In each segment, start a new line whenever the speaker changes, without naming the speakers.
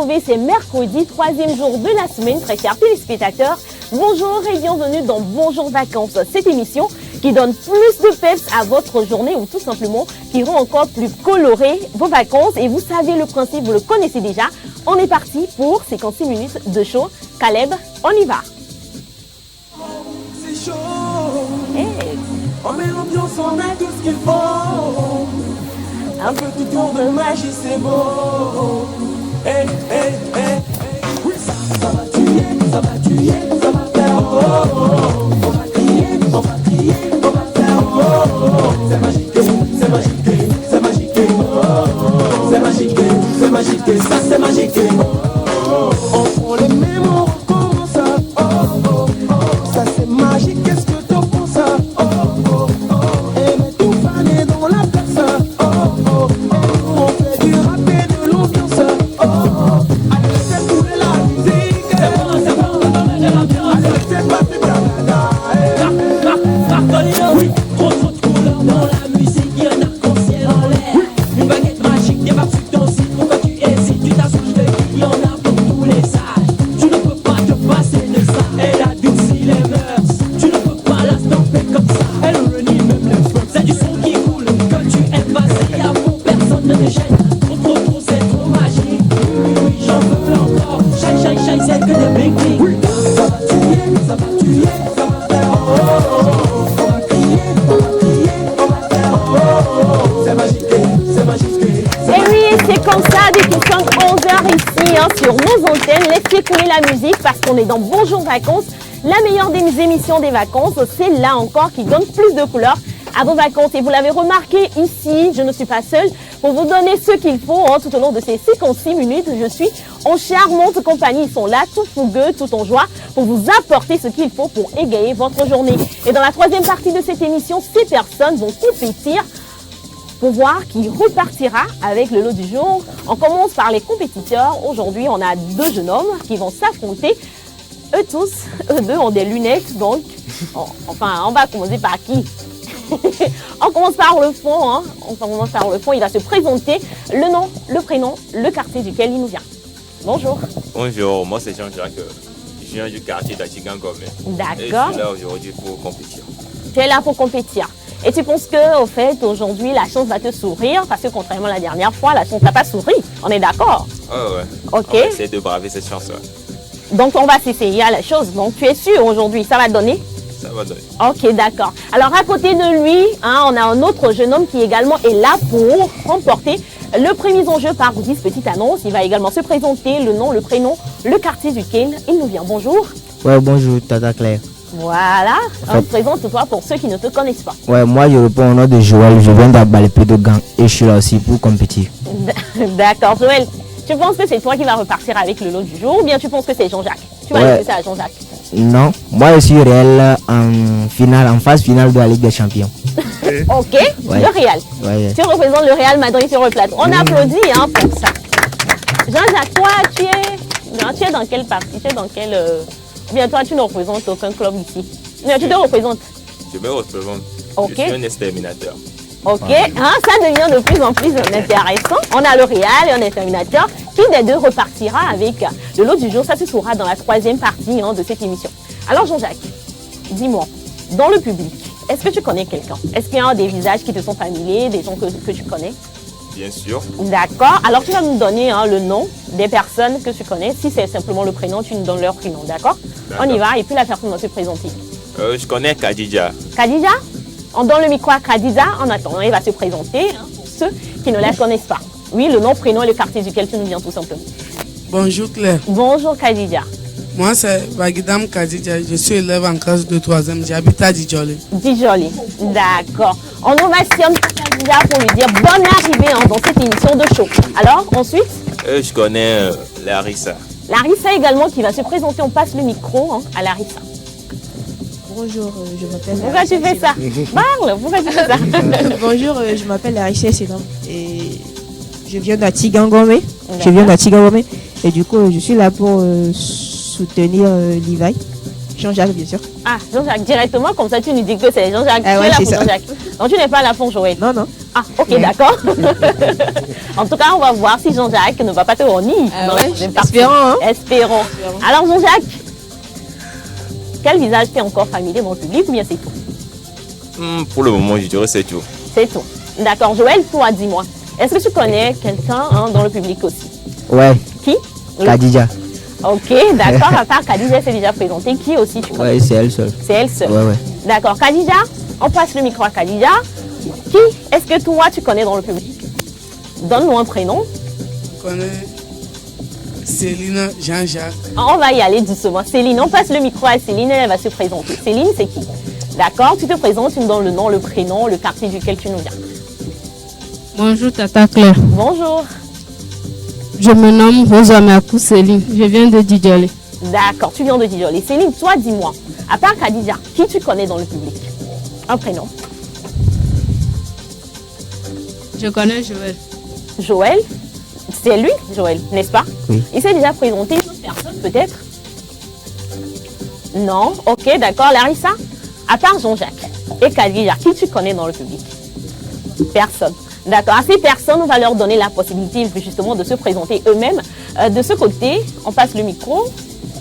retrouver, c'est mercredi, troisième jour de la semaine, très chers téléspectateurs. Bonjour et bienvenue dans Bonjour Vacances, cette émission qui donne plus de peps à votre journée ou tout simplement qui rend encore plus coloré vos vacances. Et vous savez le principe, vous le connaissez déjà. On est parti pour 56 minutes de show. Caleb, on y va.
C'est chaud. Hey. On met l'ambiance, on a tout ce qu'il faut. Un petit tour de magie, c'est beau. Hey, hey, hey, hey. Oui, ça va tuer, ça va tuer, ça va faire oh, oh, oh. On va crier, on va crier, on va faire oh, oh, oh. C'est magique, c'est magique, c'est magique, oh, oh, oh. C'est magique, c'est magique, ça c'est magique, oh, oh, oh. On prend les mêmes, on recommence, oh, oh, oh. Ça c'est magique, qu'est-ce que t'en penses, oh, oh, oh. Et mais tout fané dans la place, oh, oh, oh. On fait du rap et de l'ambiance, oh, oh. Allez, c'est couler la musique, c'est bon, on met de l'ambiance. Allez, c'est pas du blabla, oui, trop de couleurs dans la musique, il y a un arc-en-ciel en l'air, une baguette magique, des barres sur ton site, pourquoi tu hésites, tu t'assois, je te dis, il y en a pour tous les âges, tu ne peux pas te passer de ça, elle adoucit les mœurs, tu ne peux pas la stopper comme ça, elle renie même le feu, c'est du son qui coule, que tu aimes passer à fond, personne ne te gêne, trop, c'est trop magique, oui, j'en veux encore, shine, c'est que des bling bling, oui, ça va tuer, ça va tuer, ça va faire oh, oh, oh.
Et oui, c'est comme ça, dès qu'il sonne 11h ici, sur nos antennes, laissez couler la musique parce qu'on est dans Bonjour Vacances, la meilleure des émissions des vacances, c'est là encore qui donne plus de couleurs à vos vacances. Et vous l'avez remarqué ici, je ne suis pas seule pour vous donner ce qu'il faut tout au long de ces 56 minutes. Je suis en charmante compagnie, ils sont là, tout fougueux, tout en joie, pour vous apporter ce qu'il faut pour égayer votre journée. Et dans la troisième partie de cette émission, 6 personnes vont compétir pour voir qui repartira avec le lot du jour. On commence par les compétiteurs. Aujourd'hui, on a 2 jeunes hommes qui vont s'affronter. Eux deux ont des lunettes, donc on va commencer par qui? On commence par le fond. On commence par le fond. Il va se présenter le nom, le prénom, le quartier duquel il nous vient. Bonjour.
Bonjour, moi c'est Jean-Jacques. Je viens du quartier d'Achigangome.
D'accord.
Et je suis là aujourd'hui pour compétir.
Tu es là pour compétir. Et tu penses que, au fait, aujourd'hui, la chance va te sourire parce que contrairement à la dernière fois, la chance n'a pas souri. On est d'accord?
Ouais.
Ok.
On va essayer de braver cette chance.
Donc, on va s'essayer à la chose. Donc, tu es sûr aujourd'hui, ça va donner?
Ça va donner.
Ok, d'accord. Alors, à côté de lui, on a un autre jeune homme qui également est là pour remporter le premier enjeu par 10 petites annonces. Il va également se présenter le nom, le prénom, le quartier duquel il nous vient. Bonjour.
Ouais, bonjour, Tata Claire.
Voilà, présente-toi pour ceux qui ne te connaissent pas.
Ouais, moi je réponds au nom de Joël, je viens d'Abalépé de Gand et je suis là aussi pour compétir.
D'accord, Joël, tu penses que c'est toi qui vas repartir avec le lot du jour ou bien tu penses que c'est Jean-Jacques? Tu vas laisser ça à Jean-Jacques?
Non, moi je suis réel en phase finale de la Ligue des Champions.
Ok, ouais. Le Real.
Ouais.
Tu représentes le Real Madrid sur le plateau. On applaudit pour ça. Jean-Jacques, toi, tu es dans quelle partie? Tu es dans quel... Ou bien toi, tu ne représentes aucun club ici? Non, tu te représentes?
Je me représente.
Ok.
Je suis un exterminateur.
Ok, ça devient de plus en plus intéressant. On a le Real et un exterminateur. Qui des deux repartira avec le lot du jour? Ça se saura dans la troisième partie de cette émission. Alors Jean-Jacques, dis-moi, dans le public, est-ce que tu connais quelqu'un? Est-ce qu'il y a des visages qui te sont familiers, des gens que tu connais?
Bien sûr.
D'accord. Alors, tu vas nous donner le nom des personnes que tu connais. Si c'est simplement le prénom, tu nous donnes leur prénom. D'accord? On y va. Et puis, la personne va se présenter.
Je connais Khadija.
Khadija? On donne le micro à Khadija. En attendant, il va se présenter pour ceux qui ne la connaissent pas. Oui, le nom, prénom et le quartier duquel tu nous viens tout simplement.
Bonjour Claire.
Bonjour Khadija.
Moi, c'est Bagidam Khadija. Je suis élève en classe de 3e. J'habite à Djoli.
Djoli. D'accord. On ovationne Khadija pour lui dire bonne arrivée dans cette émission de show. Alors, ensuite?
Je connais Larissa.
Larissa également qui va se présenter. On passe le micro à Larissa.
Bonjour, je m'appelle...
Pourquoi tu fais ça? Parle, pourquoi tu fais ça?
Bonjour, je m'appelle Larissa Sénam et je viens d'Achigangome. Je viens d'Achigangome et du coup, je suis là pour soutenir Levi. Jean-Jacques, bien sûr.
Ah, Jean-Jacques, directement, comme ça tu nous dis que c'est Jean-Jacques.
Ah, ouais,
tu es là
pour
Jean-Jacques. Donc tu n'es pas là pour Joël.
Non.
Ah, ok, d'accord. En tout cas, on va voir si Jean-Jacques ne va pas te renier.
Espérons, hein.
Espérons. Alors, Jean-Jacques, quel visage t'es encore familier dans le public ou bien c'est tout?
Pour le moment, je dirais c'est tout.
C'est tout. D'accord. Joël, toi, dis-moi, est-ce que tu connais quelqu'un dans le public aussi?
Ouais,
Qui?
Khadija.
Ok, d'accord. À part Khadija, c'est déjà présenté. Qui aussi tu connais?
Ouais, c'est elle seule.
C'est elle seule.
Ouais.
D'accord. Khadija, on passe le micro à Khadija. Qui est-ce que toi, tu connais dans le public? Donne-nous un prénom.
Je connais Céline Jean-Jacques.
On va y aller doucement. Céline, on passe le micro à Céline, elle va se présenter. Céline, c'est qui? D'accord, tu te présentes, tu nous donnes le nom, le prénom, le quartier duquel tu nous viens.
Bonjour Tata Claire.
Bonjour.
Je me nomme Rosa Makou Céline. Je viens de Didjolé.
D'accord, tu viens de Didjolé. Céline, toi, dis-moi, à part Khadija, qui tu connais dans le public? Un prénom.
Je connais Joël.
Joël, c'est lui, Joël, n'est-ce pas?
Oui.
Il s'est déjà présenté, une autre personne peut-être? Non, ok, d'accord. Larissa, à part Jean-Jacques et Khadija, qui tu connais dans le public? Personne. D'accord. À ces personnes, on va leur donner la possibilité justement de se présenter eux-mêmes. De ce côté, on passe le micro.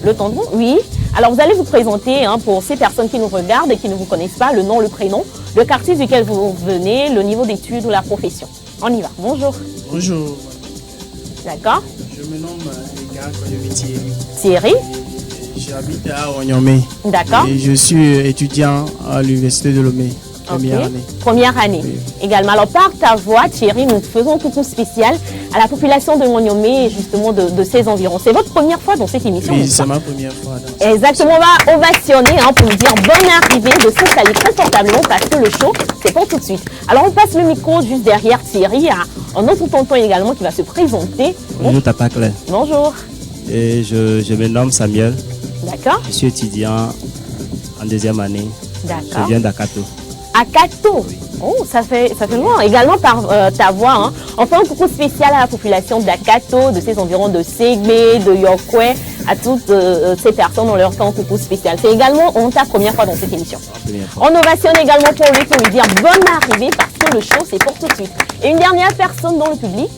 Le tendon, oui. Alors, vous allez vous présenter pour ces personnes qui nous regardent et qui ne vous connaissent pas, le nom, le prénom, le quartier duquel vous venez, le niveau d'études ou la profession. On y va. Bonjour.
Bonjour.
D'accord.
Je me nomme Edgar Thierry.
Thierry.
J'habite à Onyomé.
D'accord.
Et je suis étudiant à l'université de Lomé. Première
Ok.
année.
Première année.
Oui.
Également. Alors, par ta voix, Thierry, nous faisons un coucou spécial à la population de Monyomé et justement de ses environs. C'est votre première fois dans cette émission?
Oui,
n'est-ce
c'est
pas?
ma première fois. Dans
Exactement, on va ovationner pour nous dire bonne arrivée, de s'installer confortablement parce que le show, c'est pour tout de suite. Alors, on passe le micro juste derrière Thierry à un autre tonton également qui va se présenter.
Bonjour Tata Claire.
Bonjour.
Et je me nomme Samuel.
D'accord.
Je suis étudiant en deuxième année.
D'accord.
Je viens d'Akato.
À Kato. Oh, ça fait loin. Également par ta voix. On fait un coucou spécial à la population d'Akato, de ses environs de Segbe, de Yokwe, à toutes ces personnes. On leur fait un coucou spécial. C'est également ta première fois dans cette émission.
Première fois.
On ovationne également pour lui, pour lui dire bonne arrivée parce que le show, c'est pour tout de suite. Et une dernière personne dans le public.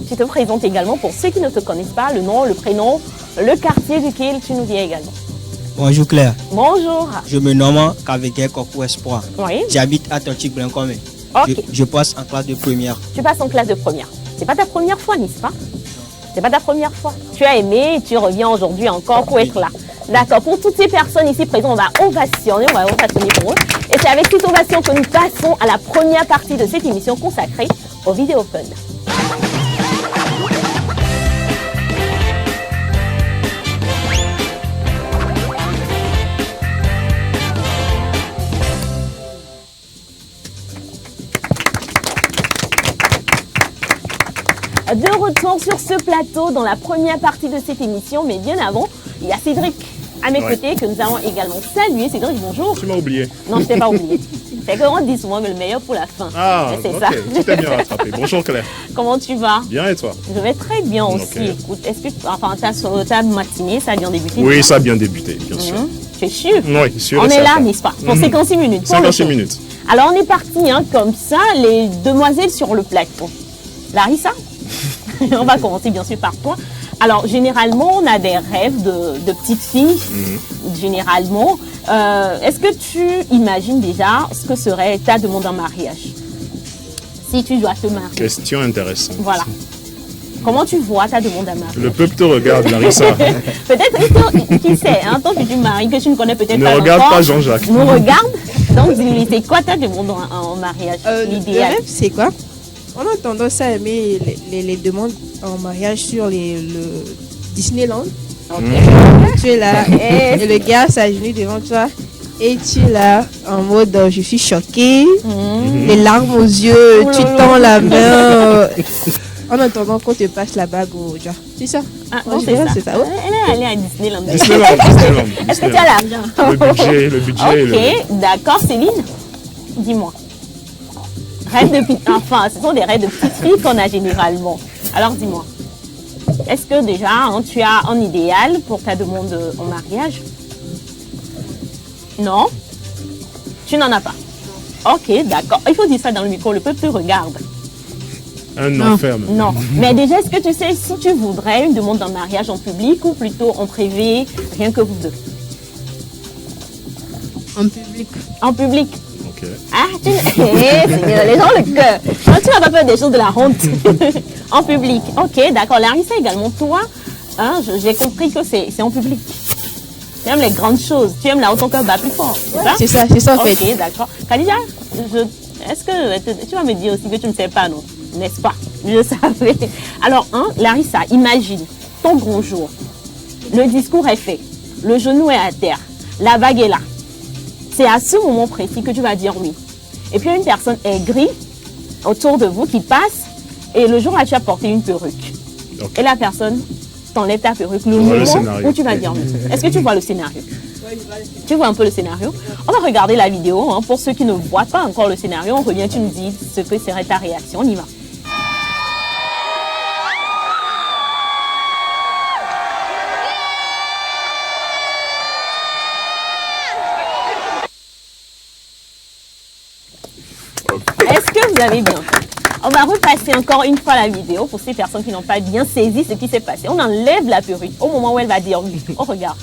Tu te présentes également pour ceux qui ne te connaissent pas, le nom, le prénom, le quartier duquel tu nous viens également.
Bonjour Claire,
Bonjour.
je me nomme Kaveke Kokou Espoir.
Oui.
J'habite à Tonchik Blancomé.
Ok.
Je passe en classe de première.
Tu passes en classe de première. C'est pas ta première fois, n'est-ce pas? C'est pas ta première fois. Tu as aimé et tu reviens aujourd'hui encore pour être là. D'accord. Pour toutes ces personnes ici présentes, on va ovationner pour eux. Et c'est avec cette ovation que nous passons à la première partie de cette émission consacrée au vidéo fun. De retour sur ce plateau dans la première partie de cette émission, mais bien avant, il y a Cédric à mes côtés que nous allons également saluer. Cédric, bonjour.
Tu m'as oublié.
Non, je t'ai pas oublié. C'est que on dit souvent que le meilleur pour la fin.
Ah,
c'est
ok,
ça.
tu t'es bien rattrapé. Bonjour Claire.
Comment tu vas?
Bien et toi?
Je vais très bien aussi.
Ok.
Écoute, est-ce que ta matinée, ça a bien débuté?
Oui, ça a bien débuté, bien sûr.
Tu es sûr?
Oui, sûr.
On
et
est là,
certain.
n'est-ce pas? Pour 56 minutes. pour le
56
show.
minutes.
Alors, on est parti comme ça, les demoiselles sur le plateau. Larissa, on va commencer bien sûr par toi. Alors, généralement, on a des rêves de petites filles, généralement. Est-ce que tu imagines déjà ce que serait ta demande en mariage? Si tu dois te marier.
Question intéressante.
Voilà. Comment tu vois ta demande en mariage?
Le peuple te regarde, Larissa.
Peut-être, qui sait, ton futur mari que tu ne connais peut-être
Ne
pas
regarde
encore,
pas Jean-Jacques.
nous regarde. Donc, dis-lui, c'est quoi ta demande en mariage?
Le
L'idéal.
rêve, c'est quoi? On a tendance à aimer les demandes en mariage sur le Disneyland. Tu es là et le gars s'agenouille devant toi et tu es là en mode je suis choquée, les larmes aux yeux, tu tends la main en attendant qu'on te passe la bague au genre. C'est ça?
Ah,
En
non, c'est
général,
ça.
c'est ça, ouais.
Elle est allée à Disneyland.
Disneyland.
Est-ce que tu as l'argent?
Le budget.
Ok, d'accord. Céline, dis-moi. Rêve de enfin, ce sont des rêves de petites filles qu'on a généralement. Alors dis-moi, est-ce que déjà tu as un idéal pour ta demande en mariage? Non? Tu n'en as pas? Ok, d'accord. Il faut dire ça dans le micro, le peuple regarde.
Un enfer même.
Non, mais déjà, est-ce que tu sais si tu voudrais une demande en mariage en public ou plutôt en privé, rien que vous deux?
En public.
En public.
Ok.
Ah, Seigneur, les gens le cœur. Non, tu vas pas faire des choses de la honte. En public. Ok, d'accord. Larissa également, toi, hein, j'ai compris que c'est en public. Tu aimes les grandes choses. Tu aimes là où ton cœur bat plus fort.
C'est ça en fait.
Ok, d'accord. Khadija, est-ce que tu vas me dire aussi que tu ne sais pas, non? N'est-ce pas? Je savais. Alors, hein, Larissa, imagine ton grand jour. Le discours est fait. Le genou est à terre. La bague est là. C'est à ce moment précis que tu vas dire oui. Et puis, il y a une personne aigrie autour de vous qui passe. Et le jour là, tu as porté une perruque.
Okay.
Et la personne t'enlève ta perruque. Le
moment
où tu vas dire oui. Est-ce que tu vois le scénario? Tu vois un peu le scénario? On va regarder la vidéo. Hein. Pour ceux qui ne voient pas encore le scénario, on revient, tu nous dis ce que serait ta réaction. On y va. Est-ce que vous avez bien? On va repasser encore une fois la vidéo pour ces personnes qui n'ont pas bien saisi ce qui s'est passé. On enlève la perruque au moment où elle va dire oui. On regarde.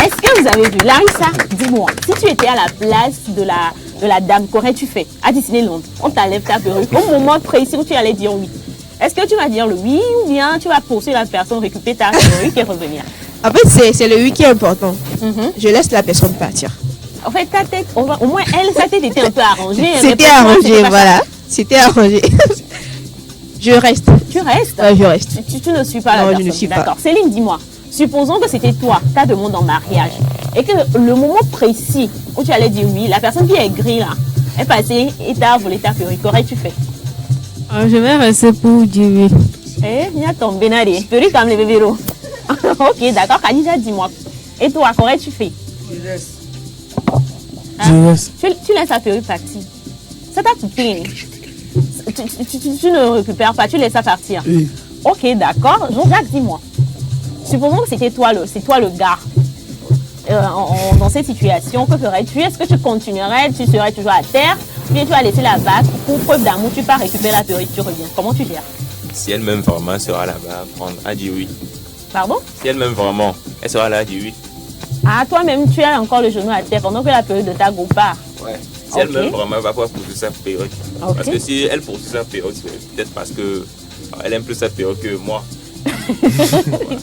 Est-ce que vous avez vu? Larissa, dis-moi, si tu étais à la place de la dame, qu'aurais-tu fait à Disneyland? On t'enlève ta perruque au moment précis où tu allais dire oui. Est-ce que tu vas dire le oui ou bien tu vas poursuivre la personne, récupérer ta perruque et revenir?
En fait, c'est le oui qui est important. Je laisse la personne partir.
En fait, ta tête, au moins elle, sa tête était un peu arrangée.
C'était arrangé, voilà. C'était arrangé. Je reste.
Tu restes?
Je reste.
Tu ne suis pas la personne.
Je ne suis pas.
D'accord. Céline, dis-moi. Supposons que c'était toi, ta demande en mariage, et que le moment précis où tu allais dire oui, la personne qui est grise là, est passée et t'a volé ta perruque. Qu'aurais-tu fait?
Je vais rester pour dire oui.
Eh, il y a ton bénari. Perruque comme les bébés. Ok, d'accord. Khadija, dis-moi. Et toi, qu'aurais-tu fait?
Je reste.
Hein? Je reste. Tu laisses la perruque partir. Ça t'a coupé. Tu ne récupères pas, tu laisses ça partir.
Oui.
Ok, d'accord. Jean-Jacques, dis-moi. Supposons que c'est toi le gars. Dans cette situation, que ferais-tu? Est-ce que tu continuerais? Tu serais toujours à terre? Ou bien tu vas laisser la bague? Pour preuve d'amour, tu pars récupérer la perruque, tu reviens. Comment tu gères?
Si elle m'aime vraiment, elle sera là-bas à prendre, à dire oui.
Pardon?
Si elle m'aime vraiment, elle sera là à dire oui.
Ah, toi-même, tu as encore le genou à terre pendant que la perruque de ta go part.
Ouais. Si elle m'aime vraiment, elle va pouvoir poursuivre sa perruque. Parce que si elle poursuit sa perruque, c'est peut-être parce que elle aime plus sa perruque que moi.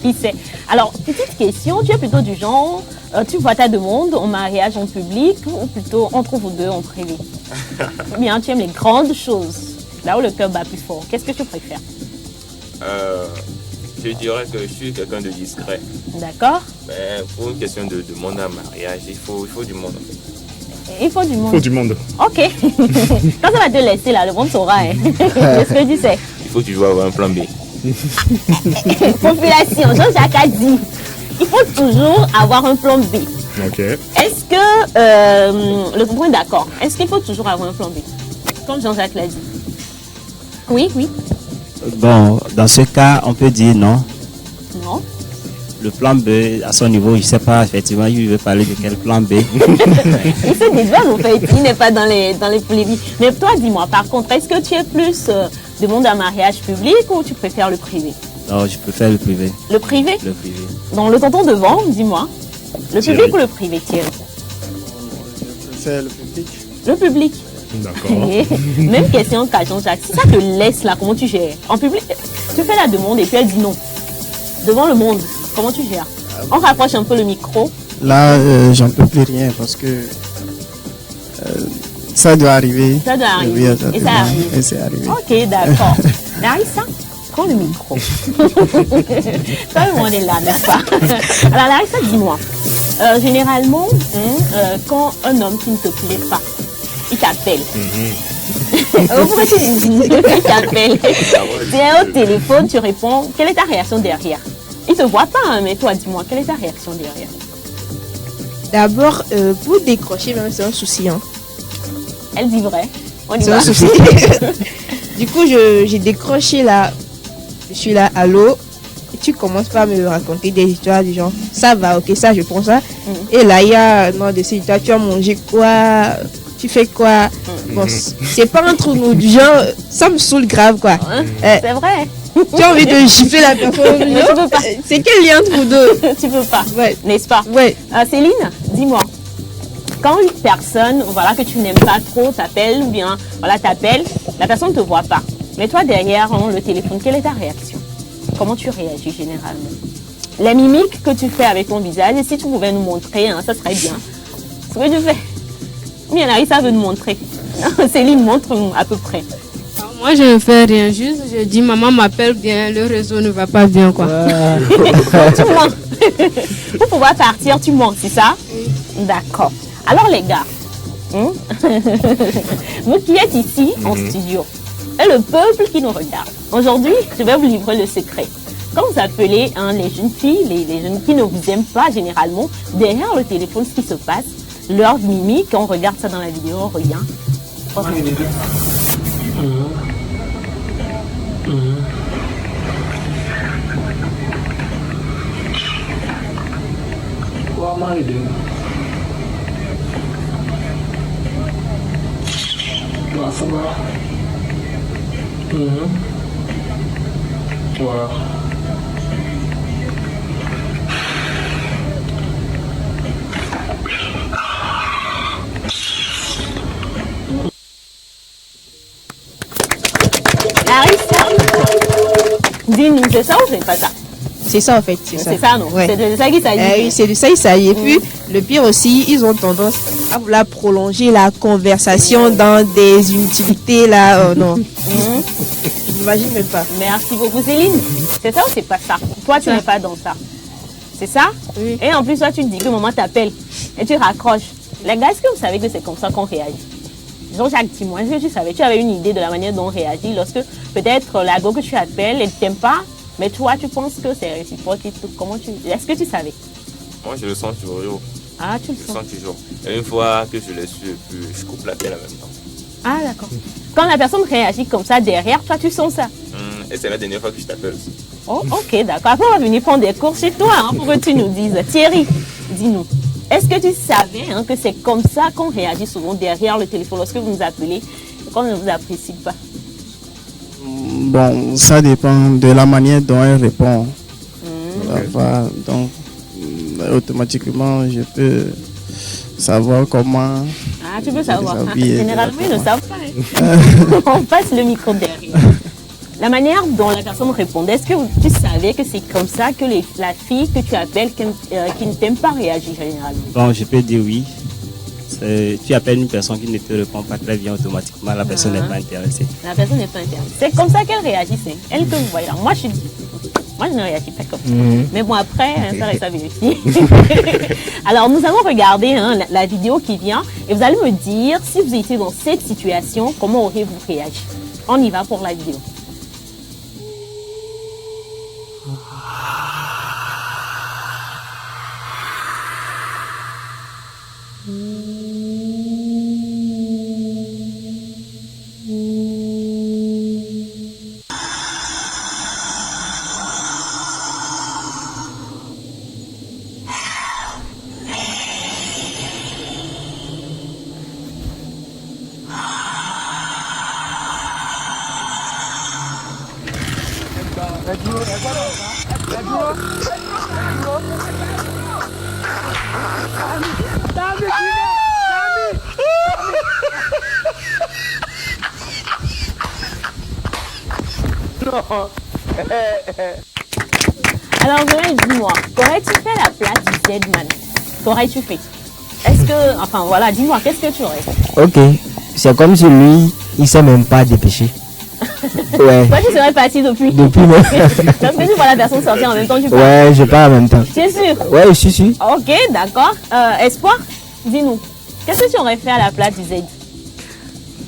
Qui sait? Alors, petite question, tu es plutôt du genre, tu vois ta demande en mariage en public ou plutôt entre vous deux en privé? Ou bien tu aimes les grandes choses, là où le cœur bat plus fort? Qu'est-ce que tu préfères?
Je dirais que je suis quelqu'un de discret.
D'accord.
Mais pour une question de demande en mariage, il faut du monde en fait.
Il faut du monde.
Il faut du monde.
Ok. Quand ça va te laisser là, le monde saura. Hein. Qu'est-ce que tu sais?
Il faut toujours avoir un plan B.
Population, Jean-Jacques a dit, il faut toujours avoir un plan B.
Ok.
Est-ce que, le point d'accord, est-ce qu'il faut toujours avoir un plan B? Comme Jean-Jacques l'a dit. Oui, oui.
Bon, dans ce cas, on peut dire non.
Non.
Le plan B, à son niveau, je ne sais pas effectivement, il veut parler de quel plan B.
Il se dédouane en fait, il n'est pas dans les polémiques. Mais toi, dis-moi, par contre, est-ce que tu es plus demande un mariage public ou tu préfères le privé?
Non, je préfère le privé.
Le privé?
Le privé.
Dans le tonton devant, dis-moi. Le
Thierry.
public ou le privé, Thierry?
Je préfère le public.
Le public.
D'accord.
Même question qu'à Jean-Jacques. Si ça te laisse là, comment tu gères? En public, tu fais la demande et puis elle dit non. Devant le monde, comment tu gères? On rapproche un peu le micro.
Là, j'en peux plus rien parce que ça doit arriver.
Ça doit arriver.
Oui,
Et ça arrive.
Et c'est arrivé.
Ok, d'accord. Larissa, prends le micro. Tout le monde est là, n'est-ce pas? Alors Larissa, dis-moi. Généralement, quand un homme qui ne te plaît pas, il t'appelle. Pourquoi tu dis il t'appelle? Tu es au téléphone, tu réponds. Quelle est ta réaction derrière? Il ne te voit pas, hein, mais toi, dis-moi, quelle est ta réaction derrière?
D'abord, pour décrocher, même c'est un souci. Hein.
Elle dit vrai. On y
C'est
va.
un souci. Du coup, j'ai décroché là. Je suis là, allô. Et tu commences pas à me raconter des histoires du genre, ça va, ok, ça, je prends ça. Et là, il y a, non, de ces histoires, tu as mangé quoi? Tu fais quoi? Bon, c'est pas entre nous, du genre, ça me saoule grave, quoi.
C'est vrai.
Tu as envie de gifler la personne.
Mais tu peux pas.
C'est quel lien entre vous deux?
Tu peux pas.
Ouais.
N'est-ce pas?
Ouais.
Céline, dis-moi. Quand une personne, voilà, que tu n'aimes pas trop t'appelle, ou bien, voilà, t'appelle, la personne ne te voit pas. Mais toi, derrière le téléphone, quelle est ta réaction? Comment tu réagis généralement? Les mimiques que tu fais avec ton visage, et si tu pouvais nous montrer, hein, ça serait bien. Ce que tu fais. Bien, Larissa veut nous montrer. Céline, montre-nous à peu près.
Moi, je ne fais rien, juste je dis maman m'appelle bien, le réseau ne va pas bien, quoi.
Tu mens. Pour pouvoir partir, tu mens, c'est ça? D'accord. Alors les gars, vous qui êtes ici en studio, et le peuple qui nous regarde, aujourd'hui, je vais vous livrer le secret. Quand vous appelez les jeunes filles, les jeunes qui ne vous aiment pas généralement, derrière le téléphone, ce qui se passe, leur mimique, on regarde ça dans la vidéo, on regarde.
Voilà.
Dis-nous, c'est ça ou c'est pas ça?
C'est ça en fait, c'est ça.
C'est ça, non?
Ouais.
C'est de ça qu'il s'agit.
Oui, c'est de ça il s'agit. Et puis, le pire aussi, ils ont tendance à vouloir prolonger la conversation dans des inutilités là. Non. J'imagine même pas.
Merci beaucoup, Céline. C'est ça ou c'est pas ça? Toi, tu n'es pas dans ça. C'est ça?
Oui.
Et en plus, toi, tu te dis que maman t'appelle et tu raccroches. Les gars, est-ce que vous savez que c'est comme ça qu'on réagit? Jean-Jacques, dis-moi, est-ce que tu savais, tu avais une idée de la manière dont on réagit lorsque peut-être la go que tu appelles, elle ne t'aime pas, mais toi, tu penses que c'est réciproque et tout. Comment tu... Est-ce que tu savais?
Moi, je le sens toujours.
Ah, tu le
sens toujours. Et une fois que je l'ai su, je coupe l'appel en même temps.
Ah, d'accord. Quand la personne réagit comme ça derrière, toi, tu sens ça?
Et c'est la dernière fois que je t'appelle aussi.
Oh, ok, d'accord. Après, on va venir prendre des cours chez toi pour que tu nous dises. Thierry, dis-nous. Est-ce que tu savais que c'est comme ça qu'on réagit souvent derrière le téléphone lorsque vous nous appelez et qu'on ne vous apprécie pas?
Bon, ça dépend de la manière dont elle répond. Donc, automatiquement, je peux savoir comment.
Ah, tu peux savoir.
Déshabiller,
Généralement, ils ne savent pas. On passe le micro derrière. La manière dont la personne répondait, est-ce que tu savais que c'est comme ça que la fille que tu appelles qui ne t'aime pas réagit généralement?
Bon, je peux dire oui. Tu appelles une personne qui ne te répond pas très bien, automatiquement, la personne n'est pas intéressée.
La personne n'est pas intéressée. C'est comme ça qu'elle réagit. Elle que vous voyez là. Moi, je ne réagis pas comme ça. Mais bon, après, ça reste à vérifier. Alors, nous allons regarder la vidéo qui vient et vous allez me dire, si vous étiez dans cette situation, comment auriez-vous réagi? On y va pour la vidéo. Alors, dis-moi, qu'aurais-tu fait à la place du Z-Man? Qu'aurais-tu fait? Est-ce que, enfin voilà, dis-moi, qu'est-ce que tu aurais fait?
Ok, c'est comme si lui, il sait même pas dépêcher. Ouais.
Toi, tu serais parti depuis.
Depuis, non.
Parce que tu vois la personne sortir en même temps, tu pars.
Ouais, je pars en même temps.
Tu es sûr?
Ouais, je suis sûr.
Ok, d'accord. Espoir, dis-nous, qu'est-ce que tu aurais fait à la place du Z?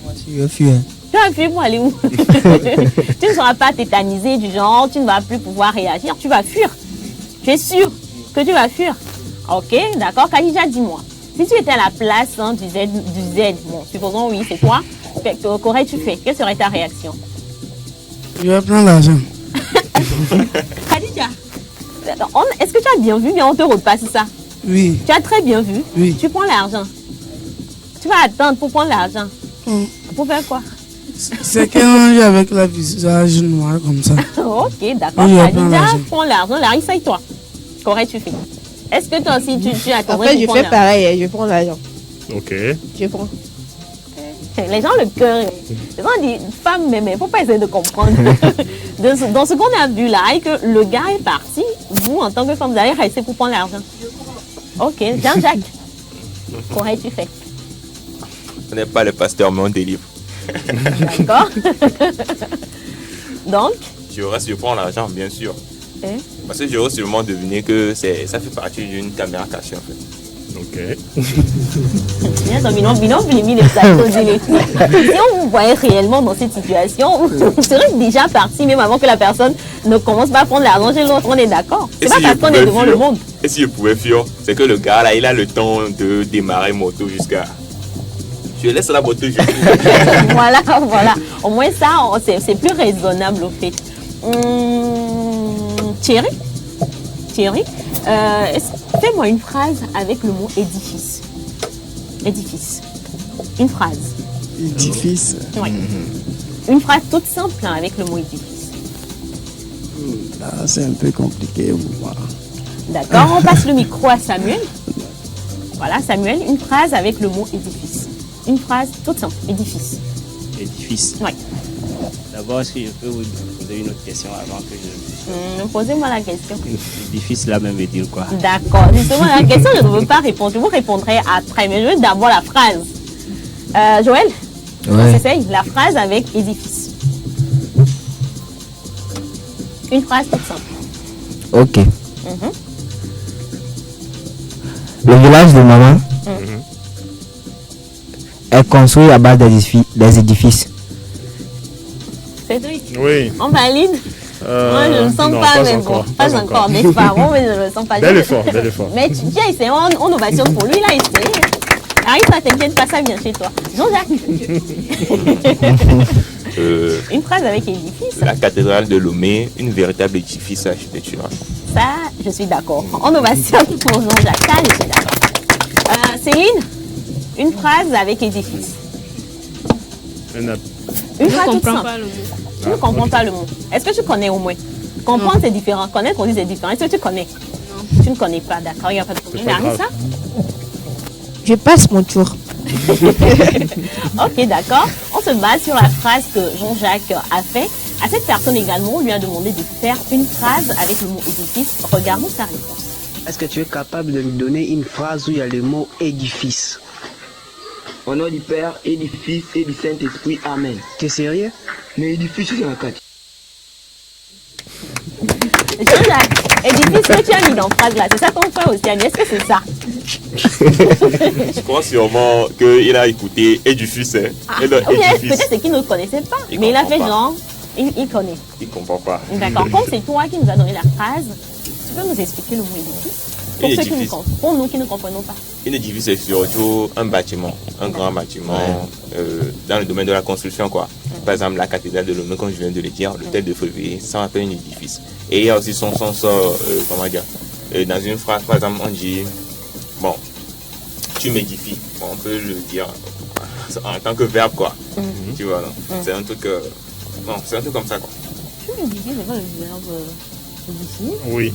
Moi, je fuis.
Tu vas fuir pour aller où? Tu ne seras pas tétanisé du genre, tu ne vas plus pouvoir réagir, tu vas fuir. Tu es sûr que tu vas fuir? Ok, d'accord. Khadija, dis-moi, Si tu étais à la place du Z, bon, supposons oui, c'est toi, qu'aurais-tu fait? Quelle serait ta réaction?
Je vais prendre l'argent.
Khadija, est-ce que tu as bien vu? Bien, on te repasse ça.
Oui.
Tu as très bien vu.
Oui.
Tu prends l'argent. Tu vas attendre pour prendre l'argent. Pour faire quoi?
C'est qu'elle mange avec le visage noir comme ça.
Ok, d'accord.
Oui,
Khadija, prends l'argent. Larissa et toi, qu'aurais-tu fait? Est-ce que toi aussi tu attendrais?
Après, je fais pareil, je prends l'argent.
Ok.
Je prends.
Les gens, le cœur, les gens disent, femme, mais il ne faut pas essayer de comprendre. Dans ce qu'on a vu là, et que le gars est parti, vous, en tant que femme, vous allez rester pour prendre l'argent. Ok, Jean-Jacques, qu'aurais-tu fait?
On n'est pas le pasteur, mais on délivre.
D'accord. Donc?
Je prends l'argent, bien sûr. Parce que j'aurais sûrement deviné que ça fait partie d'une caméra cachée en fait.
Ok.
Si on vous voyait réellement dans cette situation, vous serez déjà parti même avant que la personne ne commence pas à prendre l'argent chez l'autre. On est d'accord. C'est pas parce qu'on est devant le monde.
Et si je pouvais fuir, c'est que le gars là, il a le temps de démarrer moto jusqu'à. Je laisse la moto juste.
Voilà. Au moins ça, c'est plus raisonnable au fait. Thierry, fais-moi une phrase avec le mot édifice. Édifice. Une phrase.
Édifice.
Oui. Une phrase toute simple avec le mot édifice.
Là, c'est un peu compliqué pour moi.
D'accord, on passe le micro à Samuel. Voilà, Samuel, une phrase avec le mot édifice. Une phrase toute simple, édifice.
Édifice.
Oui.
D'abord, est-ce que je peux vous poser une autre question avant que je...
Posez-moi la question.
Édifice là même veut dire quoi?
D'accord. Justement, la question, je ne veux pas répondre. Je vous répondrai après, mais je veux d'abord la phrase. Joël, on s'essaye. La phrase avec édifice. Une phrase toute simple.
Ok. Le village de maman est construit à base des édifices.
Cédric,
oui.
On valide? Moi, je ne le sens
non,
pas, mais bon, pas encore, n'est-ce pas? Bon, mais je ne le sens pas.
Bel effort.
Mais tu as essayé, on ovationne pour lui, il a essayé. Arrive, ça t'inquiète pas, ça vient chez toi. Jean-Jacques. Une phrase avec édifice.
La cathédrale de Lomé, une véritable édifice architectural.
Ça, je suis d'accord. On ovationne pour Jean-Jacques, ça, je suis d'accord. Céline, une phrase avec édifice. Une phrase toute simple. Tu ne comprends pas le mot. Est-ce que tu connais au moins? Comprendre, c'est différent. Connaître, on dit c'est différent. Est-ce que tu connais? Non. Tu ne connais pas, d'accord, il n'y a pas de problème. Ça?
Je passe mon tour.
Ok, d'accord. On se base sur la phrase que Jean-Jacques a fait. À cette personne également, on lui a demandé de faire une phrase avec le mot édifice. Regardons sa réponse.
Est-ce que tu es capable de me donner une phrase où il y a le mot édifice?
Au nom du Père et du Fils et du Saint-Esprit, Amen.
T'es sérieux?
Mais édifice, c'est la carte.
Jean-Jacques, édifice que tu as mis dans la phrase là, c'est ça qu'on fait aussi, est-ce que c'est ça?
Je crois sûrement qu'il a écouté édifice.
Peut-être c'est qu'il ne connaissait pas, mais il a fait genre, il connaît.
Il ne comprend pas.
D'accord, comme c'est toi qui nous as donné la phrase, tu peux nous expliquer le mot édifice? Pour nous qui ne comprenons pas.
Une édifice, c'est surtout un bâtiment, un grand bâtiment dans le domaine de la construction, quoi. Par exemple, la cathédrale de Lomé, comme je viens de le dire, l'hôtel de février, ça s'appelle un édifice. Et il y a aussi son comment dire, dans une phrase, par exemple, on dit, bon, tu m'édifies. Bon, on peut le dire en tant que verbe, quoi. Tu vois, non? C'est un truc, c'est un truc comme ça, quoi.
Tu m'édifies, c'est pas le verbe édifier?
Oui.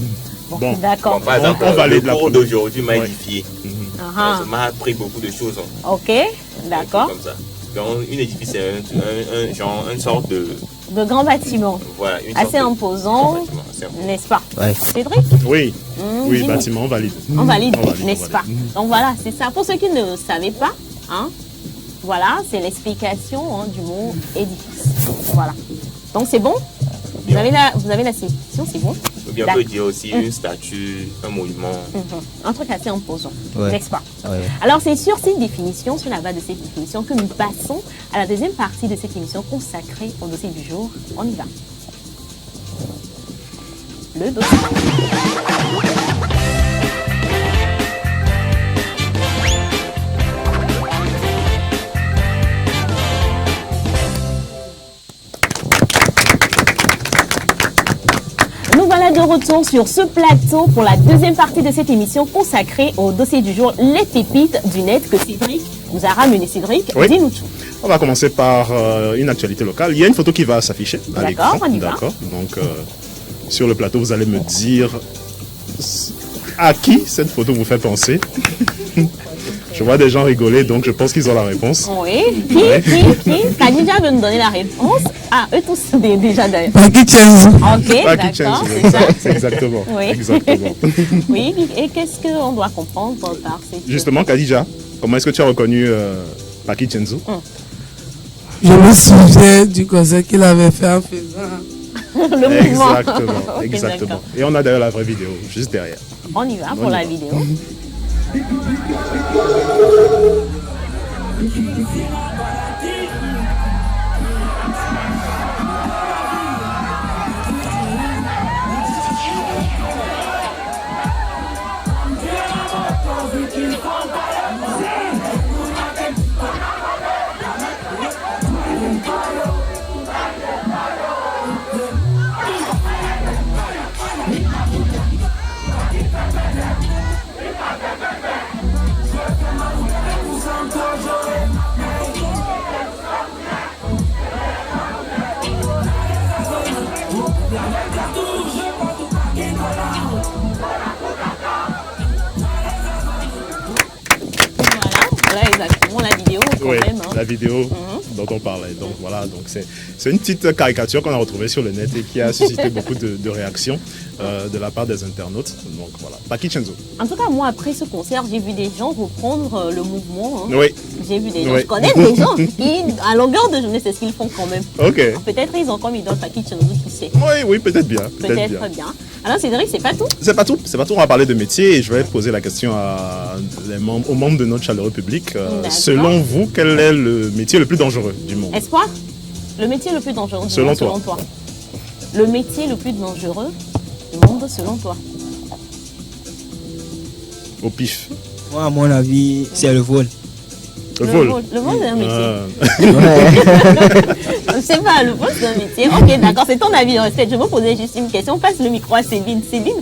Bon, d'accord.
Par exemple, le cours d'aujourd'hui m'a édifié. Ça m'a appris beaucoup de choses.
Ok, d'accord.
Comme ça. Donc, une édifice, c'est une sorte de
grand bâtiment.
Voilà,
assez imposant, n'est-ce pas? Cédric?
Oui. Oui, bâtiment, on valide.
On valide, n'est-ce pas? Donc voilà, c'est ça. Pour ceux qui ne savaient pas, voilà, c'est l'explication du mot édifice. Voilà. Donc c'est bon? Vous avez la sélection, c'est bon?
Ou bien on peut dire aussi une statue, un monument.
Un truc assez imposant, n'est-ce pas? Alors c'est sur cette définition, sur la base de cette définition, que nous passons à la deuxième partie de cette émission consacrée au dossier du jour. On y va. Le dossier. retour sur ce plateau pour la deuxième partie de cette émission consacrée au dossier du jour, les pépites du net que Cédric nous a ramené. Cédric,
Oui.
dis-nous tout.
On va commencer par une actualité locale. Il y a une photo qui va s'afficher à l'écran.
D'accord, on y va.
D'accord. Donc, sur le plateau, vous allez me dire à qui cette photo vous fait penser. Je vois des gens rigoler, donc je pense qu'ils ont la réponse.
Oui,
Ouais.
qui Khadija veut nous donner la réponse. Ah, eux tous déjà d'ailleurs.
Paki Chenzo.
Ok,
Paki
d'accord,
Chenzo.
c'est ça.
Exactement.
Oui.
Exactement.
Oui, et qu'est-ce qu'on doit comprendre par cette...
Justement, Khadija, comment est-ce que tu as reconnu Paki Chenzo?
Je me souviens du concert qu'il avait fait en faisant.
Le mouvement.
Exactement,
Ok,
exactement.
d'accord.
Et on a d'ailleurs la vraie vidéo juste derrière.
On y va pour la vidéo. Voilà exactement la vidéo quand
Oui,
même. Hein.
la vidéo dont on parlait. Donc voilà, donc c'est une petite caricature qu'on a retrouvée sur le net et qui a suscité beaucoup de réactions de la part des internautes. Donc voilà, Paki Chenzo.
En tout cas, moi, après ce concert, j'ai vu des gens reprendre le mouvement. Hein.
Oui.
J'ai vu des gens.
Oui.
Je connais des gens qui, à longueur de journée, c'est ce qu'ils font quand même.
Ok.
Peut-être ils ont comme idole Paki Chenzo, qui sait.
Oui, peut-être bien.
Peut-être bien. Alors, Cédric, c'est pas tout?
C'est pas tout. On va parler de métier et je vais poser la question aux membres de notre chaleureux public. Selon vous, quel est le métier le plus dangereux du monde?
Espoir, le métier le plus dangereux du monde, selon toi. Le métier le plus dangereux du monde, selon toi.
Au pif.
Moi, à mon avis, c'est le vol.
Le vol.
Le vol, c'est un métier. Je sais pas, le vol, c'est un métier. Ok, d'accord, c'est ton avis. Je me posais juste une question. On passe le micro à Céline. Céline,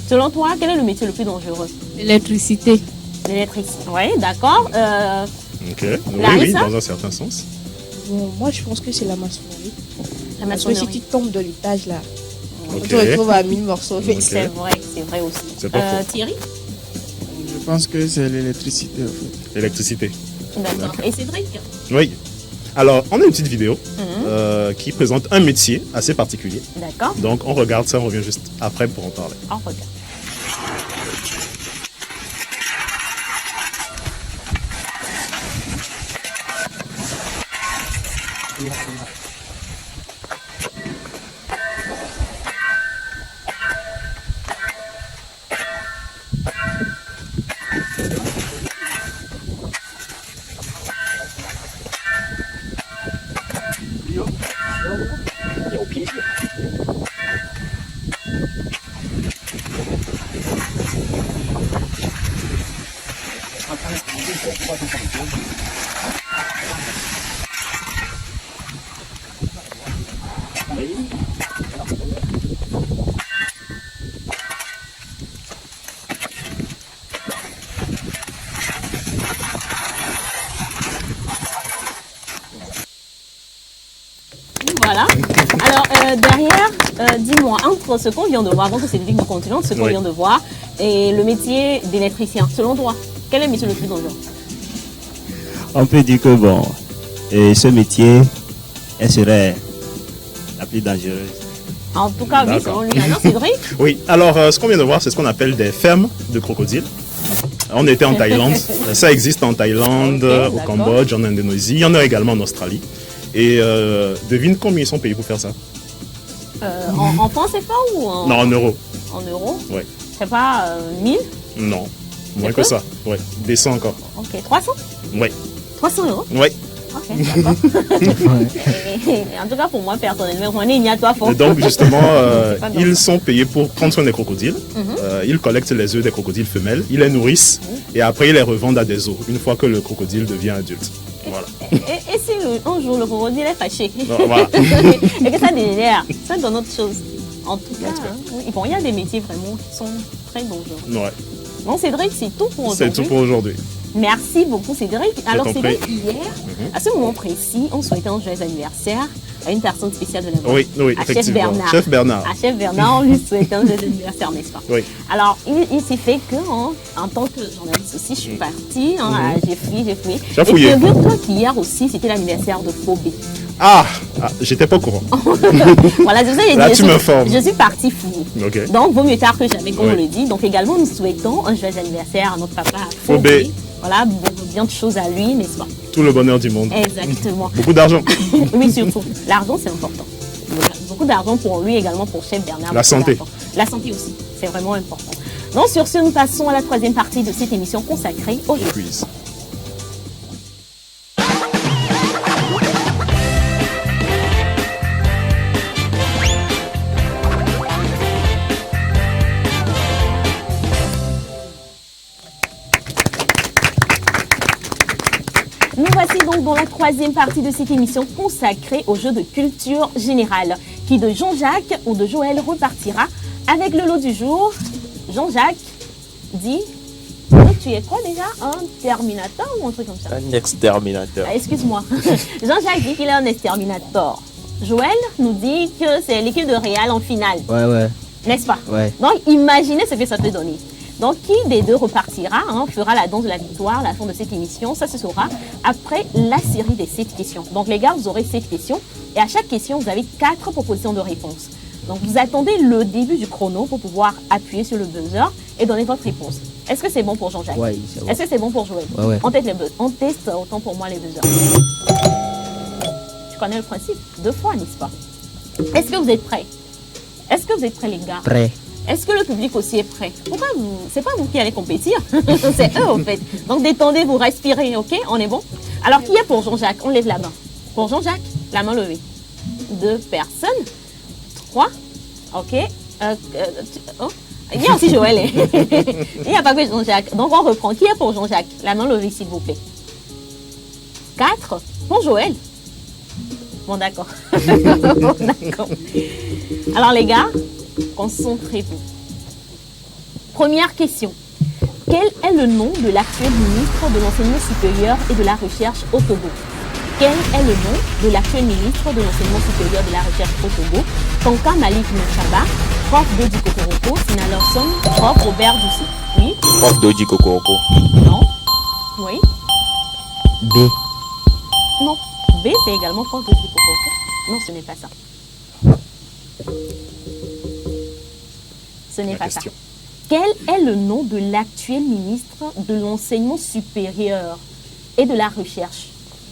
selon toi, quel est le métier le plus dangereux?
L'électricité.
L'électricité, oui, d'accord.
Ok, oui,
Larissa?
dans un certain sens.
Bon, moi, je pense que c'est la maçonnerie.
La
Parce que
maçonnerie.
si tu tombes de l'étage, là,
Ok.
on te retrouve à 1000 morceaux.
Ok.
C'est vrai aussi.
C'est pas faux.
Thierry?
Je pense que c'est l'électricité en fait.
L'électricité.
D'accord. Et Cédric?
Oui. Alors, on a une petite vidéo qui présente un métier assez particulier.
D'accord.
Donc, on regarde ça, on revient juste après pour en parler.
On regarde. Voilà. Alors, derrière, dis-moi, entre ce qu'on vient de voir, avant que Cédric nous continue, ce qu'on vient de voir, et le métier d'électricien, selon toi, quel est le métier le plus dangereux?
On peut dire que bon, ce métier, elle serait la plus dangereuse.
En tout cas, oui, selon lui. Alors, Cédric?
Oui, alors ce qu'on vient de voir, c'est ce qu'on appelle des fermes de crocodiles. On était en Thaïlande, ça existe en Thaïlande, au Cambodge, en Indonésie, il y en a également en Australie. Et devine combien ils sont payés pour faire ça?
En francs CFA ou en...
Non, en euros.
En euros?
Oui.
C'est pas 1000?
Non, moins que ça. Oui, des 100 encore.
Ok, 300?
Oui.
300 euros?
Oui.
Ok, d'accord. En tout cas, pour moi, personnellement, on est igné à toi fort.
Et donc, justement, ils sont payés pour prendre soin des crocodiles. Ils collectent les œufs des crocodiles femelles, ils les nourrissent et après ils les revendent à des zoos une fois que le crocodile devient adulte. Voilà.
Et si un jour le crocodile est fâché
voilà.
et que ça dégénère, ça donne autre chose. En tout cas, oui. Bon, il y a des métiers vraiment qui sont très dangereux.
Ouais.
Bon, Cédric, c'est tout pour aujourd'hui.
C'est tout pour aujourd'hui.
Merci beaucoup, Cédric. Alors,
t'en
Cédric,
prie.
hier, à ce moment précis, on souhaitait un joyeux anniversaire à une personne spéciale de la bande.
Oui, oui,
à Chef
effectivement.
Bernard.
Chef Bernard.
À Chef Bernard, on lui souhaitait un joyeux anniversaire, n'est-ce pas?
Oui.
Alors, il s'est fait que, en tant que journaliste aussi, je suis partie, j'ai fouillé.
J'ai fouillé.
Et figure-toi qu'hier aussi, c'était l'anniversaire de Phobé.
Ah, j'étais pas au courant.
Voilà, c'est ça, j'ai
Là,
dit,
tu m'informes.
je suis partie fouiller.
Ok.
Donc, vaut mieux tard que jamais, comme
Oui.
on le dit. Donc, également, nous souhaitons un joyeux anniversaire à notre papa
Phobé.
Phobé. Voilà, bien de choses à lui, n'est-ce pas?
Tout le bonheur du monde.
Exactement.
Beaucoup d'argent.
Oui, surtout. L'argent, c'est important. Beaucoup d'argent pour lui, également pour Chef Bernard.
La santé.
La santé aussi, c'est vraiment important. Donc, sur ce, nous passons à la troisième partie de cette émission consacrée au jeu.
Quiz.
Nous voici donc dans la troisième partie de cette émission consacrée au jeu de culture générale, qui de Jean-Jacques ou de Joël repartira avec le lot du jour. Jean-Jacques dit, tu es quoi déjà? Un terminateur ou un truc comme ça?
Un exterminateur.
Ah, excuse-moi. Jean-Jacques dit qu'il est un exterminateur. Joël nous dit que c'est l'équipe de Real en finale.
Ouais.
N'est-ce pas?
Ouais.
Donc, imaginez ce que ça peut donner. Donc, qui des deux repartira, fera la danse de la victoire à la fin de cette émission? Ça se saura après la série des 7 questions. Donc, les gars, vous aurez 7 questions. Et à chaque question, vous avez 4 propositions de réponse. Donc, vous attendez le début du chrono pour pouvoir appuyer sur le buzzer et donner votre réponse. Est-ce que c'est bon pour Jean-Jacques?
Ouais, c'est bon.
Est-ce que c'est bon pour Joël?
Ouais.
On teste autant pour moi les buzzers. Tu connais le principe? 2 fois, n'est-ce pas? Est-ce que vous êtes prêts? Est-ce que vous êtes prêts, les gars?
Prêt.
Est-ce que le public aussi est prêt? Pourquoi vous? C'est pas vous qui allez compétir, c'est eux en fait. Donc détendez-vous, respirez, ok? On est bon? Alors qui est pour Jean-Jacques? On lève la main. Pour Jean-Jacques, la main levée. 2 personnes. 3. Ok. Il y a aussi Joël. Il n'y a pas que Jean-Jacques. Donc on reprend. Qui est pour Jean-Jacques? La main levée, s'il vous plaît. 4. Pour Joël. Bon, d'accord. Bon, d'accord. Alors les gars, concentrez-vous. Première question. Quel est le nom de l'actuel ministre de l'Enseignement supérieur et de la Recherche au Togo? Quel est le nom de l'actuel ministre de l'Enseignement supérieur et de la Recherche au Togo? Tonka Malik Mouchaba, prof Dodi Kokoroko, Sina Lawson, prof Robert Dussi. Oui.
Prof Dodi Kokoroko.
Non. Oui.
B.
Non. B, c'est également prof Dodi Kokoroko. Non, ce n'est pas ça. Ce n'est pas ça. Quel est le nom de l'actuel ministre de l'Enseignement supérieur et de la Recherche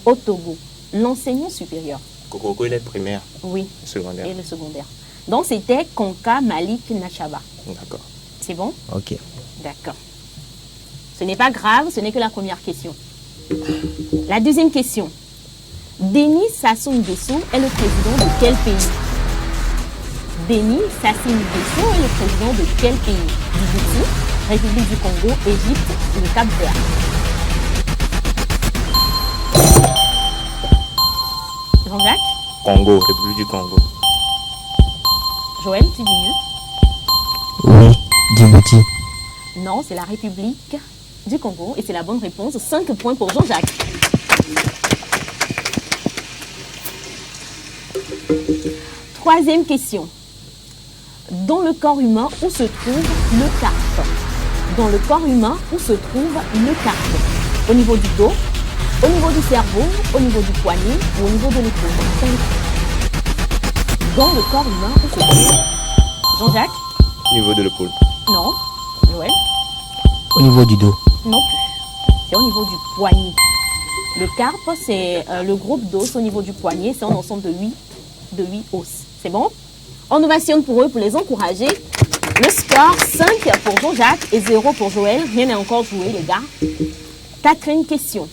au Togo? L'enseignement supérieur.
Kokoroko, il est primaire.
Oui.
Secondaire.
Et le secondaire. Donc, c'était Konka Malik Nachaba.
D'accord.
C'est bon?
Ok.
D'accord. Ce n'est pas grave, ce n'est que la première question. La deuxième question. Denis Sassou Nguesso est le président de quel pays? Denis Sassou Nguesso est le président de quel pays? Djibouti, République du Congo, Égypte ou le Cap-Vert? Jean-Jacques?
Congo, République du Congo.
Joël, tu dis mieux?
Oui, Djibouti.
Non, c'est la République du Congo et c'est la bonne réponse. 5 points pour Jean-Jacques. Troisième question. Dans le corps humain, où se trouve le carpe? Dans le corps humain, où se trouve le carpe? Au niveau du dos, au niveau du cerveau, au niveau du poignet ou au niveau de l'épaule? Dans le corps humain, où se trouve? Jean-Jacques?
Au niveau de l'épaule.
Non. Joël?
Au niveau du dos.
Non plus. C'est au niveau du poignet. Le carpe, c'est le groupe d'os au niveau du poignet. C'est un ensemble de 8 os. C'est bon? On ovationne pour eux pour les encourager. Le score, 5 pour Jean-Jacques et 0 pour Joël. Rien n'est encore joué, les gars. Quatrième question.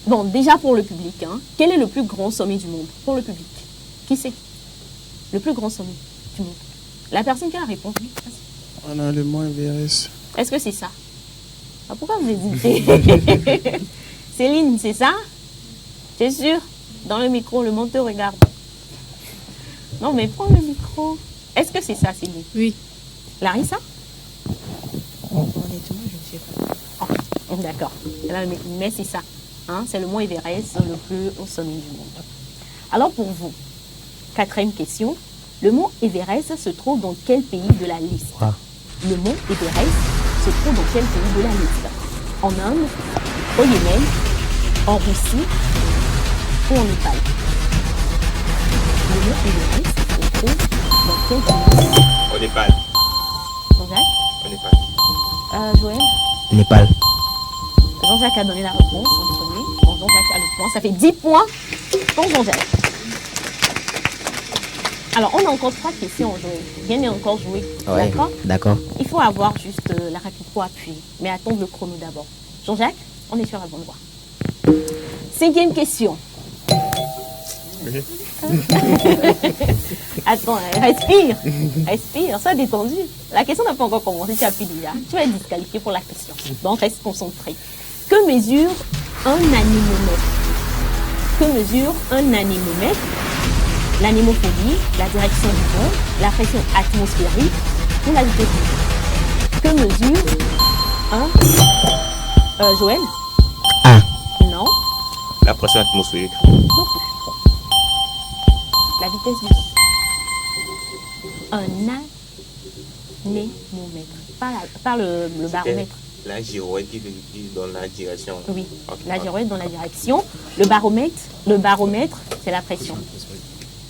Bon, déjà pour le public, quel est le plus grand sommet du monde? Pour le public. Qui c'est? Le plus grand sommet du monde. La personne qui a la réponse.
On a le mont Everest.
Est-ce que c'est ça? Ah, pourquoi vous hésitez? Céline, c'est ça? C'est sûr? Dans le micro, le monde te regarde. Non, mais prends le micro. Est-ce que c'est ça, Sylvie?
Oui.
Larissa?
Honnêtement, je ne sais pas.
Oh, d'accord. Mais c'est ça. Hein, c'est le mont Everest, le plus haut sommet du monde. Alors pour vous, 4e question. Le mont Everest se trouve dans quel pays de la liste? Le mont Everest se trouve dans quel pays de la liste? En Inde, au Yémen, en Russie ou en Népal? Le mont Everest se trouve dans quel pays?
Au Népal.
Jean-Jacques?
Au Népal.
Joël?
Népal.
Jean-Jacques a donné la réponse en premier. Bon, Jean-Jacques a le point. Ça fait 10 points pour Jean-Jacques. Alors, on a encore 3 questions à jouer. Viens encore jouer.
Ouais,
d'accord?
D'accord.
Il faut avoir juste la rapide pour appuyer. Mais attendre le chrono d'abord. Jean-Jacques, on est sur la bonne voie. 5e question. Attends, respire. Respire, sois détendu. La question n'a pas encore commencé, tu appuies déjà. Tu vas être disqualifié pour la question. Donc, reste concentré. Que mesure un anémomètre? Que mesure un anémomètre? L'anémophonie, la direction du vent, la pression atmosphérique ou la vitesse du vent? Que mesure un... Joël? Non.
La pression atmosphérique.
Non plus. La vitesse du vent. Un anémomètre. Pas le baromètre.
La girouette qui donne la direction.
Oui, la girouette dans la direction. Le baromètre, c'est la pression.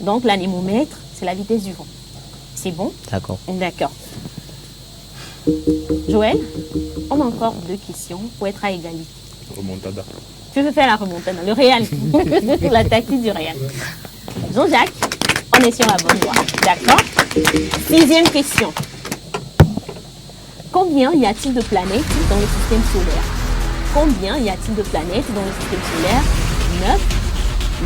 Donc l'anémomètre, c'est la vitesse du vent. C'est bon?
D'accord.
D'accord. Joël, on a encore 2 questions pour être à égalité.
Remontada.
Tu veux faire la remontada, le Real, la tactique du Real. Jean-Jacques, on est sur la bonne voie. D'accord? 6e question. Combien y a-t-il de planètes dans le système solaire? Combien y a-t-il de planètes dans le système solaire? 9,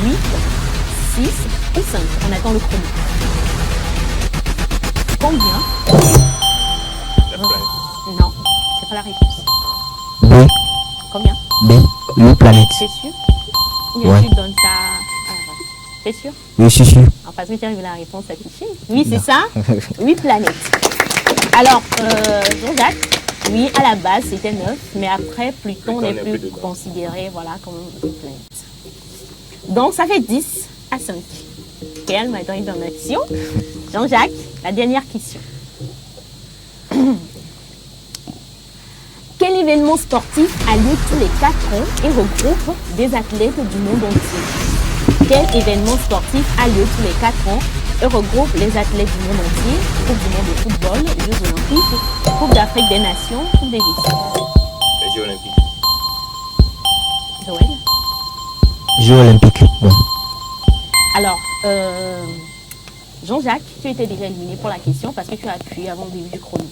8, 6 ou 5? On attend le chrono. Combien? Non, c'est pas la réponse.
B.
Combien?
B. 8 planètes.
C'est sûr? Ou bien tu donnes ça à l'avance? C'est sûr?
Oui, je suis sûr.
En parce que tu arrives la réponse affichée. Oui, c'est ça. 8 planètes. Alors, Jean-Jacques, oui, à la base, c'était 9, mais après, Pluton n'est plus considéré comme une planète. Donc, ça fait 10 à 5. Réal maintenant est en action. Jean-Jacques, la dernière question. Quel événement sportif a lieu tous les 4 ans et regroupe des athlètes du monde entier? Quel événement sportif a lieu tous les 4 ans et regroupe les athlètes du monde entier? Coupe du monde de football, Jeux olympiques, Coupe d'Afrique des Nations, Coupe Davis.
Les Jeux olympiques.
Joël?
Jeux olympiques, oui.
Alors, Jean-Jacques, tu étais déjà éliminé pour la question parce que tu as appuyé avant le début du chrono.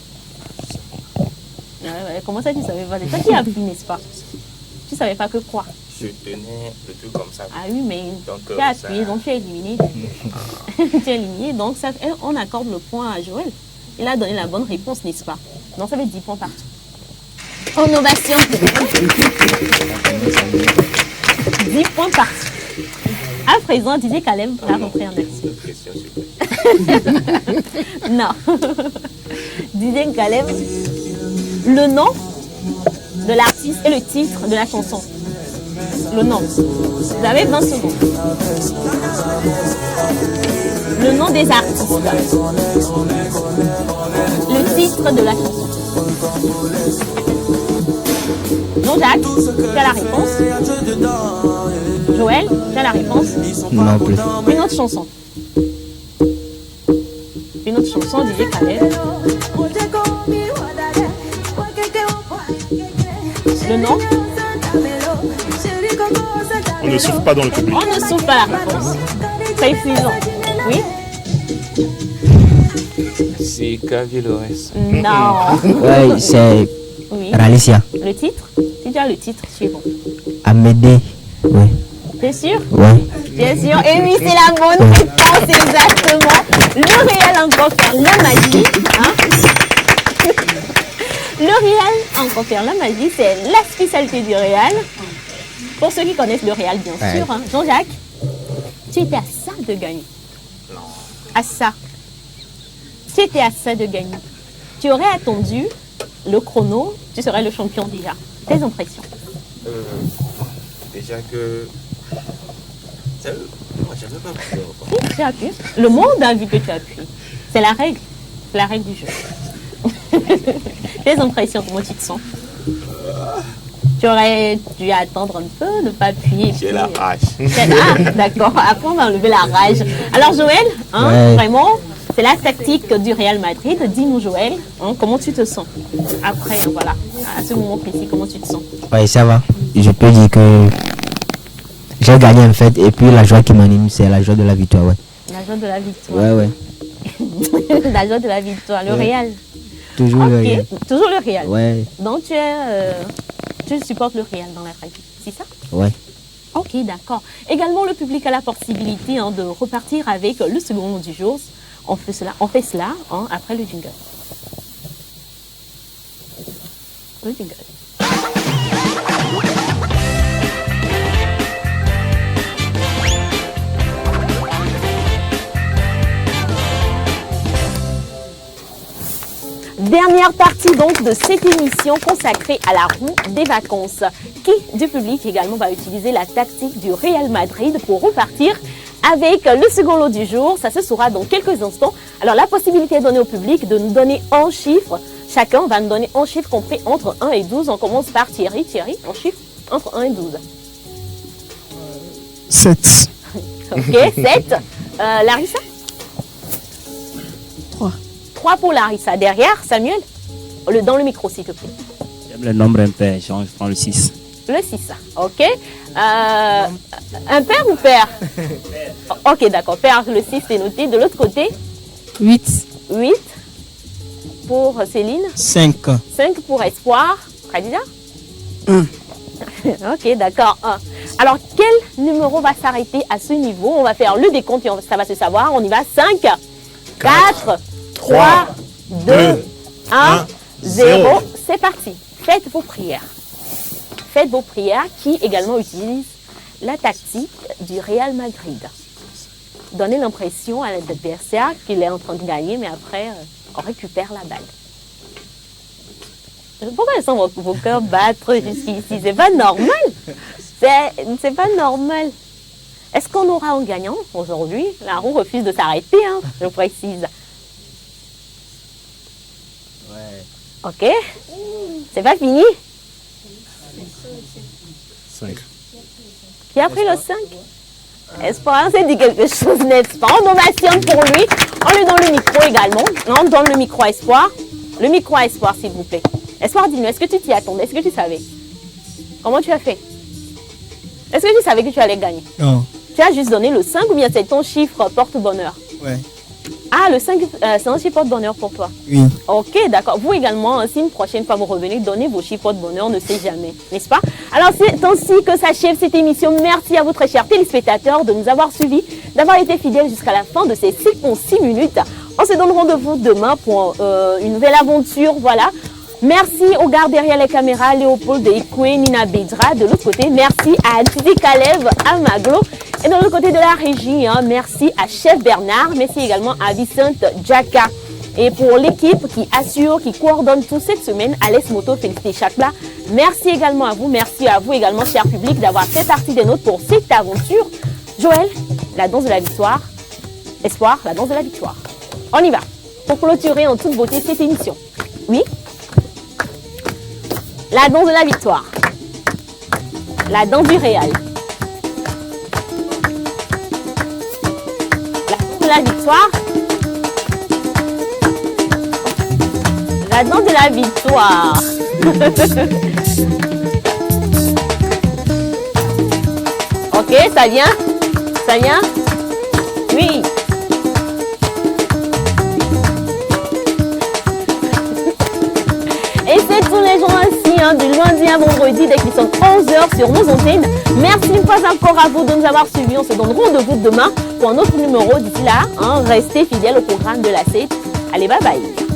Comment ça, tu savais pas? C'est toi qui as appuyé, n'est-ce pas? Tu savais pas que quoi?
Je tenais le truc comme ça.
Ah oui, mais
donc,
tu as appuyé, donc tu es éliminé. Tu es éliminé, donc ça, on accorde le point à Joël. Il a donné la bonne réponse, n'est-ce pas? Donc ça fait 10 points partout. En ovation. 10 points partout. À présent, Didier Caleb va rentrer en action. Non. Didier Caleb, le nom de l'artiste et le titre de la chanson. Le nom. Vous avez 20 secondes. Le nom des artistes. Le titre de la chanson. Jean-Jacques, tu as la réponse? Joël, tu as la réponse?
Non plus.
Une autre chanson. Une autre chanson, Didier Caleb. Le nom?
On ne souffle pas dans le public.
On ne souffle pas la réponse. Précisons. Oui?
C'est Cavilores.
Non.
Ouais, c'est
Oui.
Ralicia.
Le titre? Tu dis le titre suivant.
Amédée. Oui.
T'es sûr?
Oui.
Bien sûr. Et oui, c'est la bonne réponse, exactement. Le Real a encore faire la magie. Hein? Le Real a encore faire la magie. C'est la spécialité du Real. Pour ceux qui connaissent le Real, bien sûr. Hein. Jean-Jacques, tu étais à ça de gagner. à ça, tu étais à ça de gagner, tu aurais attendu le chrono, tu serais le champion déjà. Tes impressions?
Déjà que... Moi, j'avais pas pu.
Tu as pu. Le monde a vu que tu as pu. C'est la règle du jeu. Tes impressions, comment tu te sens? Tu aurais dû attendre un peu, ne pas appuyer.
J'ai la rage.
Ah, d'accord. Après, on va enlever la rage. Alors, Joël, vraiment, c'est la tactique du Real Madrid. Dis-nous, Joël, comment tu te sens après, voilà, à ce moment précis, comment tu te sens?
Oui, ça va. Je peux dire que j'ai gagné en fait. Et puis, la joie qui m'anime, c'est la joie de la victoire. Ouais.
La joie de la victoire.
Ouais.
La joie de la victoire. Le Real.
Toujours le Real.
Toujours le Real.
Ouais.
Donc, tu supportes le Real dans la vraie vie, c'est ça?
Ouais.
Ok, d'accord. Également, le public a la possibilité de repartir avec le second mot du jour. On fait cela après le jingle. Le jingle. Dernière partie donc de cette émission consacrée à la roue des vacances. Qui du public également va utiliser la tactique du Real Madrid pour repartir avec le second lot du jour? Ça se saura dans quelques instants. Alors la possibilité est donnée au public de nous donner un chiffre. Chacun va nous donner un chiffre compris entre 1 et 12. On commence par Thierry. Thierry, un chiffre entre 1 et 12.
7.
Ok, 7. Larissa?
3.
3 pour Larissa. Derrière, Samuel, dans le micro, s'il te plaît.
J'aime le nombre impair, je prends le 6.
Le 6, ok. Un père ou père? Ok, d'accord. Père, le 6 est noté. De l'autre côté?
8.
8 pour Céline.
5.
5 pour Espoir. Khadija?
1.
Ok, d'accord. 1. Alors, quel numéro va s'arrêter à ce niveau? On va faire le décompte et ça va se savoir. On y va. 5, 4, 3, 2, 1, 0. C'est parti. Faites vos prières. Faites vos prières qui également utilisent la tactique du Real Madrid. Donnez l'impression à l'adversaire qu'il est en train de gagner, mais après, on récupère la balle. Pourquoi elles sont vos cœurs battre jusqu'ici? C'est pas normal. C'est pas normal. Est-ce qu'on aura un gagnant aujourd'hui? La roue refuse de s'arrêter, je précise. Ouais. Ok. C'est pas fini?
5.
Qui a pris le 5? Espoir, c'est dit quelque chose, n'est-ce pas? On ovationne pour lui. On lui donne le micro également. On donne le micro à Espoir. Le micro à Espoir, s'il vous plaît. Espoir, dis-nous, est-ce que tu t'y attendais? Est-ce que tu savais? Comment tu as fait? Est-ce que tu savais que tu allais gagner?
Non.
Tu as juste donné le 5 ou bien c'est ton chiffre porte-bonheur?
Ouais.
Ah, le 5, c'est un chiffre porte-bonheur pour toi?
Oui.
Ok, d'accord. Vous également, si une prochaine fois vous revenez, donnez vos chiffres porte-bonheur, on ne sait jamais, n'est-ce pas? Alors, c'est ainsi que s'achève cette émission. Merci à vous, très chers téléspectateurs, de nous avoir suivis, d'avoir été fidèles jusqu'à la fin de ces 6 minutes. On se donne rendez-vous demain pour une nouvelle aventure, voilà. Merci aux gars derrière les caméras, Léopold Ekwe, Nina Bedra. De l'autre côté, merci à Titi Kalev, à Maglo. Et de l'autre côté de la régie, merci à Chef Bernard. Merci également à Vicente Djaka. Et pour l'équipe qui assure, qui coordonne tout cette semaine, Alès Moto, Félicité Chakla. Merci également à vous. Merci à vous également, cher public, d'avoir fait partie des nôtres pour cette aventure. Joël, la danse de la victoire. Espoir, la danse de la victoire. On y va. Pour clôturer en toute beauté cette émission. Oui? La danse de la victoire. La danse du Real. La danse de la victoire. La danse de la victoire. Ok, ça vient? Ça vient? Oui. Et c'est tous les jours ainsi, du lundi à vendredi, dès qu'il sonne 11h sur nos antennes. Merci une fois encore à vous de nous avoir suivis. On se donne rendez-vous demain pour un autre numéro. D'ici là, restez fidèles au programme de la 7. Allez, bye bye.